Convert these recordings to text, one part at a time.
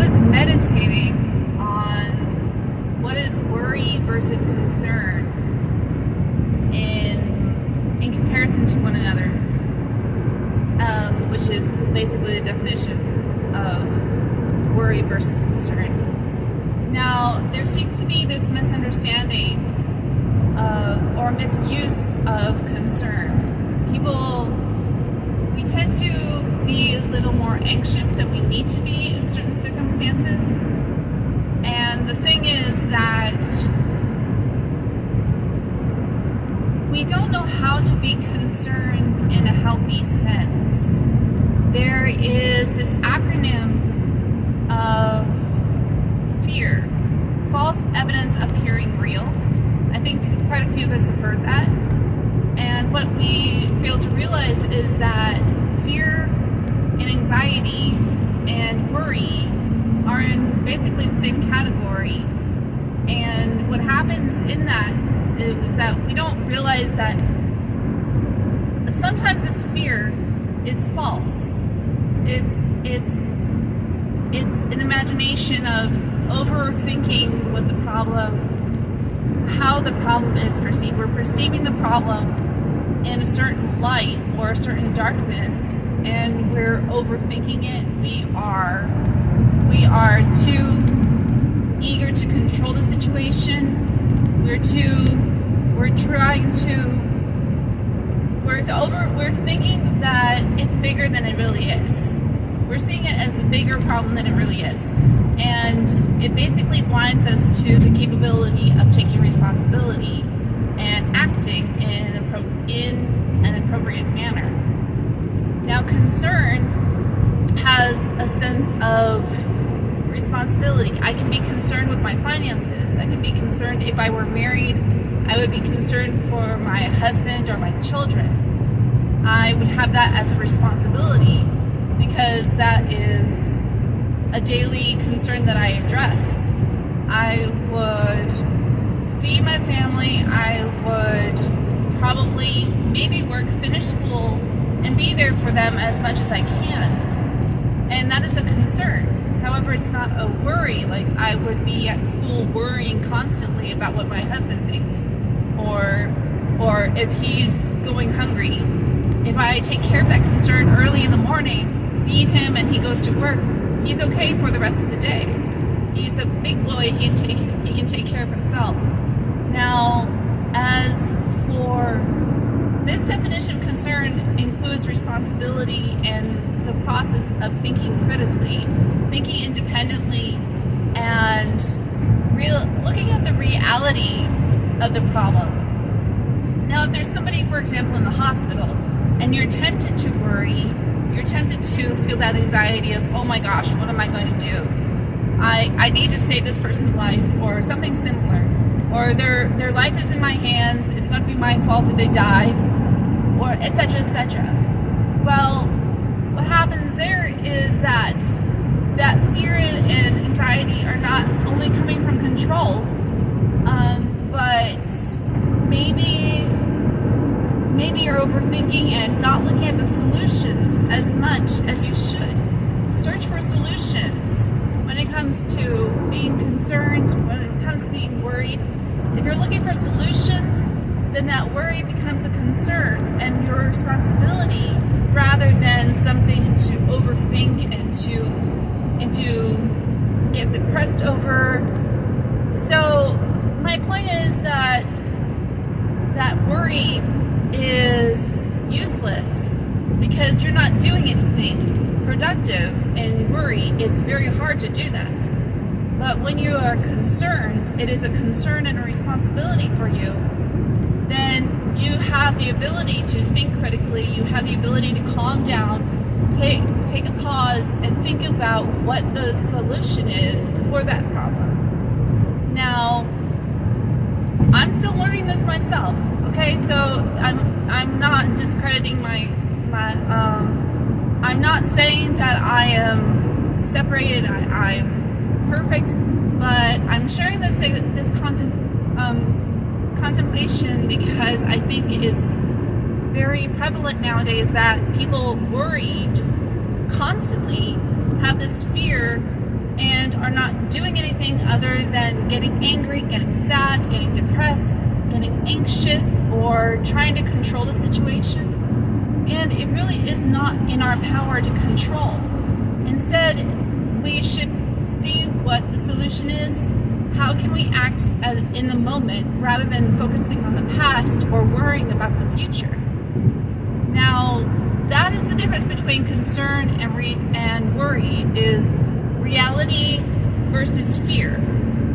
was meditating on what is worry versus concern in comparison to one another, which is basically the definition of worry versus concern. Now, there seems to be this misunderstanding or misuse of concern. We tend to be a little more anxious than we need to be in certain circumstances. And the thing is that we don't know how to be concerned in a healthy sense. There is this acronym of fear, false evidence appearing real. I think quite a few of us have heard that. And what we fail to realize is that fear and anxiety and worry are in basically the same category. And what happens in that is that we don't realize that sometimes this fear is false. It's an imagination of overthinking what the problem, how the problem is perceived. We're perceiving the problem in a certain light or a certain darkness, and we're overthinking it. We are too eager to control the situation. We're thinking that it's bigger than it really is. We're seeing it as a bigger problem than it really is. And it basically blinds us to the capability of taking responsibility and acting in an appropriate manner. Now, concern has a sense of responsibility. I can be concerned with my finances. I can be concerned if I were married. I would be concerned for my husband or my children. I would have that as a responsibility because that is a daily concern that I address. I would feed my family. I would probably maybe work, finish school, and be there for them as much as I can. And that is a concern. However, it's not a worry. Like I would be at school worrying constantly about what my husband thinks, or if he's going hungry. If I take care of that concern early in the morning, feed him, and he goes to work, he's okay for the rest of the day. He's a big boy. He can take care of himself. Now, as for this definition, concern includes responsibility and the process of thinking critically, thinking independently, and looking at the reality of the problem. Now, if there's somebody, for example, in the hospital, and you're tempted to worry, you're tempted to feel that anxiety of, oh my gosh, what am I going to do? I need to save this person's life, or something similar. Or their life is in my hands, it's going to be my fault if they die, or etc., etc. Well, what happens there is that fear and anxiety are not only coming from control, but maybe you're overthinking and not looking at the solutions as much as you should. Search for solutions when it comes to being concerned, when it comes to being worried. If you're looking for solutions, then that worry becomes a concern and your responsibility rather than something to overthink and to get depressed over. So my point is that worry is useless because you're not doing anything productive in worry. It's very hard to do that. But when you are concerned, it is a concern and a responsibility for you. Then you have the ability to think critically. You have the ability to calm down, take a pause, and think about what the solution is for that problem. Now, I'm still learning this myself. Okay, so I'm not discrediting I'm not saying that I am separated. I'm perfect, but I'm sharing this contemplation because I think it's very prevalent nowadays that people worry just constantly, have this fear and are not doing anything other than getting angry, getting sad, getting depressed, getting anxious, or trying to control the situation. And it really is not in our power to control. Instead, we should see what the solution is. How can we act in the moment rather than focusing on the past or worrying about the future? Now, that is the difference between concern and worry, is reality versus fear,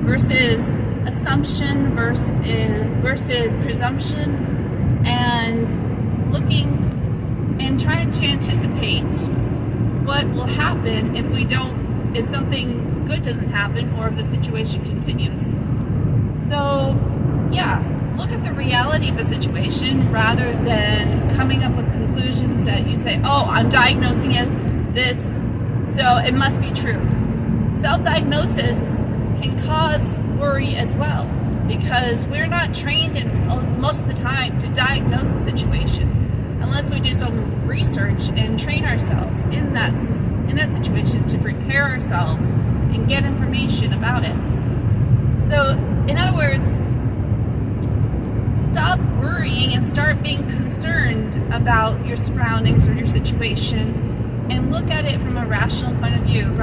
versus assumption versus presumption, and looking and trying to anticipate what will happen if something good doesn't happen or if the situation continues. So, yeah, look at the reality of the situation rather than coming up with conclusions that you say, oh, I'm diagnosing this, so it must be true. Self-diagnosis can cause worry as well, because we're not trained most of the time to diagnose a situation unless we do some research and train ourselves in that situation to prepare ourselves and get information about it. So, in other words, stop worrying and start being concerned about your surroundings or your situation, and look at it from a rational point of view.